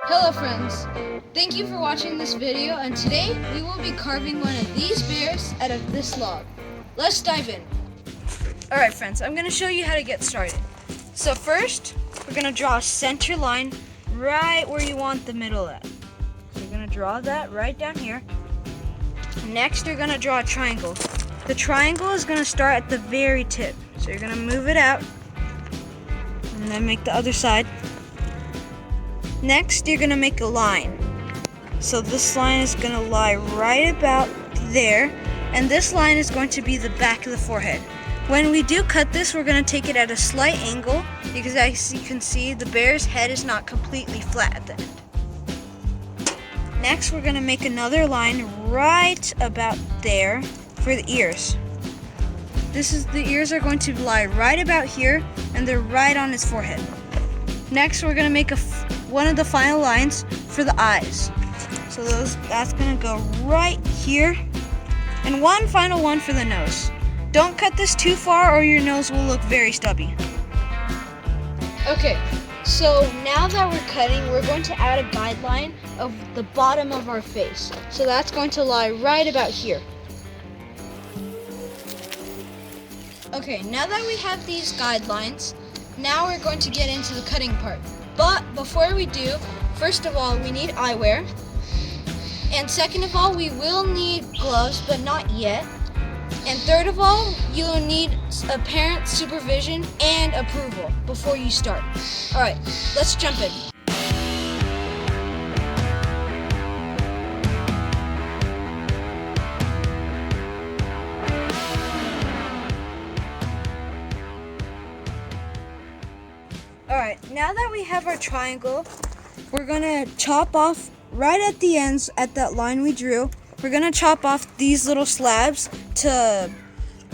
Hello friends, thank you for watching this video, and today we will be carving one of these bears out of this log. Let's dive in. Alright friends, I'm going to show you how to get started. So first, we're going to draw a center line right where you want the middle at. So you're going to draw that right down here. Next, you're going to draw a triangle. The triangle is going to start at the very tip. So you're going to move it out and then make the other side. Next, you're going to make a line. So this line is going to lie right about there, and this line is going to be the back of the forehead. When we do cut this, we're going to take it at a slight angle because as you can see, the bear's head is not completely flat at the end. Next, we're going to make another line right about there for the ears. The ears are going to lie right about here, and they're right on his forehead. Next, we're going to make one of the final lines for the eyes. So that's going to go right here. And one final one for the nose. Don't cut this too far or your nose will look very stubby. Okay, so now that we're cutting, we're going to add a guideline of the bottom of our face. So that's going to lie right about here. Okay, now that we have these guidelines, now we're going to get into the cutting part. But before we do, first of all, we need eyewear. And second of all, we will need gloves, but not yet. And third of all, you'll need a parent's supervision and approval before you start. All right, let's jump in. Alright, now that we have our triangle, we're going to chop off right at the ends at that line we drew. We're going to chop off these little slabs to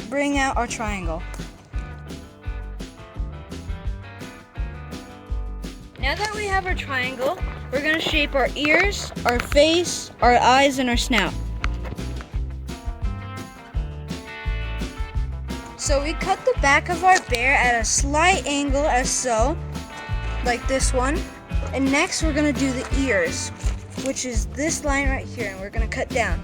bring out our triangle. Now that we have our triangle, we're going to shape our ears, our face, our eyes, and our snout. So we cut the back of our bear at a slight angle as so, like this one. And next we're gonna do the ears, which is this line right here, and we're gonna cut down.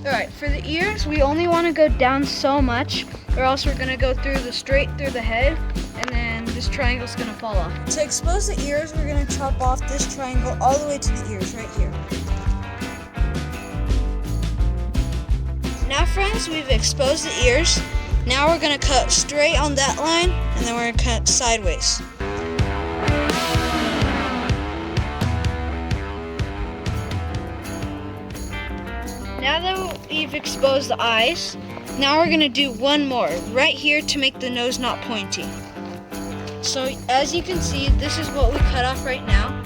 Alright, for the ears, we only wanna go down so much, or else we're gonna go straight through the head, and then this triangle's gonna fall off. To expose the ears, we're gonna chop off this triangle all the way to the ears right here. Now friends, we've exposed the ears. Now we're going to cut straight on that line, and then we're going to cut sideways. Now that we've exposed the eyes, now we're going to do one more right here to make the nose not pointy. So as you can see, this is what we cut off right now.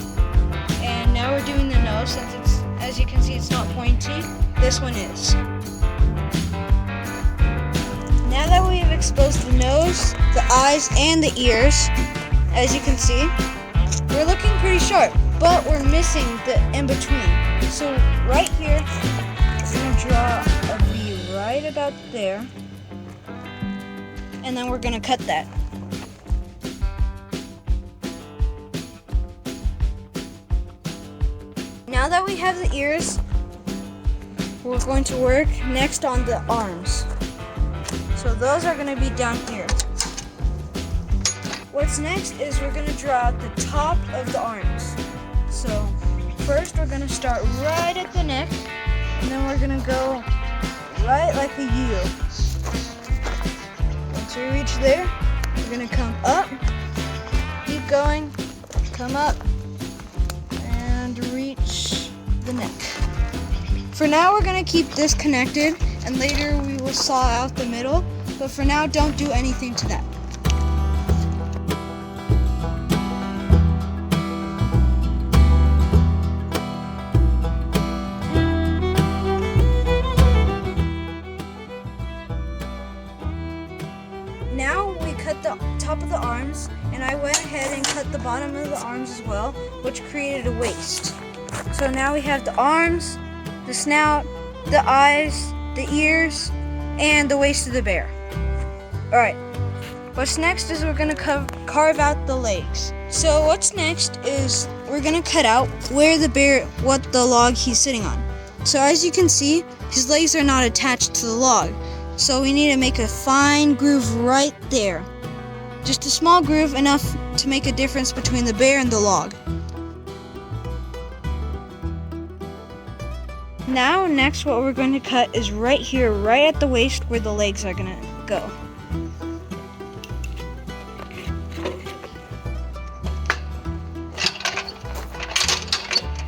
And now we're doing the nose, since as you can see, it's not pointy. This one is. Now that we've exposed the nose, the eyes, and the ears, as you can see, we're looking pretty sharp, but we're missing the in-between. So right here, we're going to draw a V right about there, and then we're going to cut that. Now that we have the ears, we're going to work next on the arms. So those are going to be down here. What's next is we're going to draw the top of the arms. So first we're going to start right at the neck, and then we're going to go right like a U. Once we reach there, we're going to come up, keep going, come up, and reach the neck. For now, we're going to keep this connected, and later we will saw out the middle, but for now, don't do anything to that. Now we cut the top of the arms, and I went ahead and cut the bottom of the arms as well, which created a waist. So now we have the arms, the snout, the eyes, the ears, and the waist of the bear. Alright, What's next is we're gonna carve out the legs. So what's next is we're gonna cut out where what the log he's sitting on. So as you can see, his legs are not attached to the log. So we need to make a fine groove right there. Just a small groove, enough to make a difference between the bear and the log. Now next what we're going to cut is right here, right at the waist where the legs are gonna go.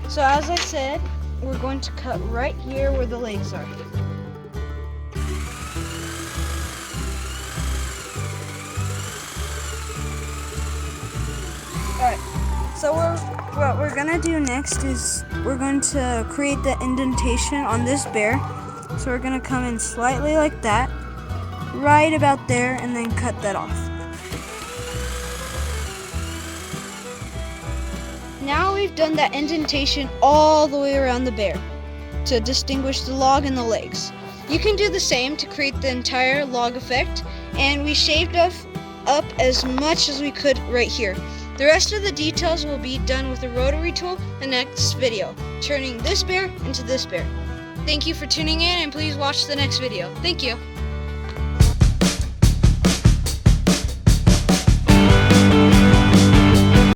So as I said, we're going to cut right here where the legs are. Alright, so what we're gonna do next is we're going to create the indentation on this bear. So we're gonna come in slightly like that, right about there, and then cut that off. Now we've done that indentation all the way around the bear to distinguish the log and the legs. You can do the same to create the entire log effect, and we shaved up as much as we could right here. The rest of the details will be done with the rotary tool in the next video, turning this bear into this bear. Thank you for tuning in, and please watch the next video. Thank you.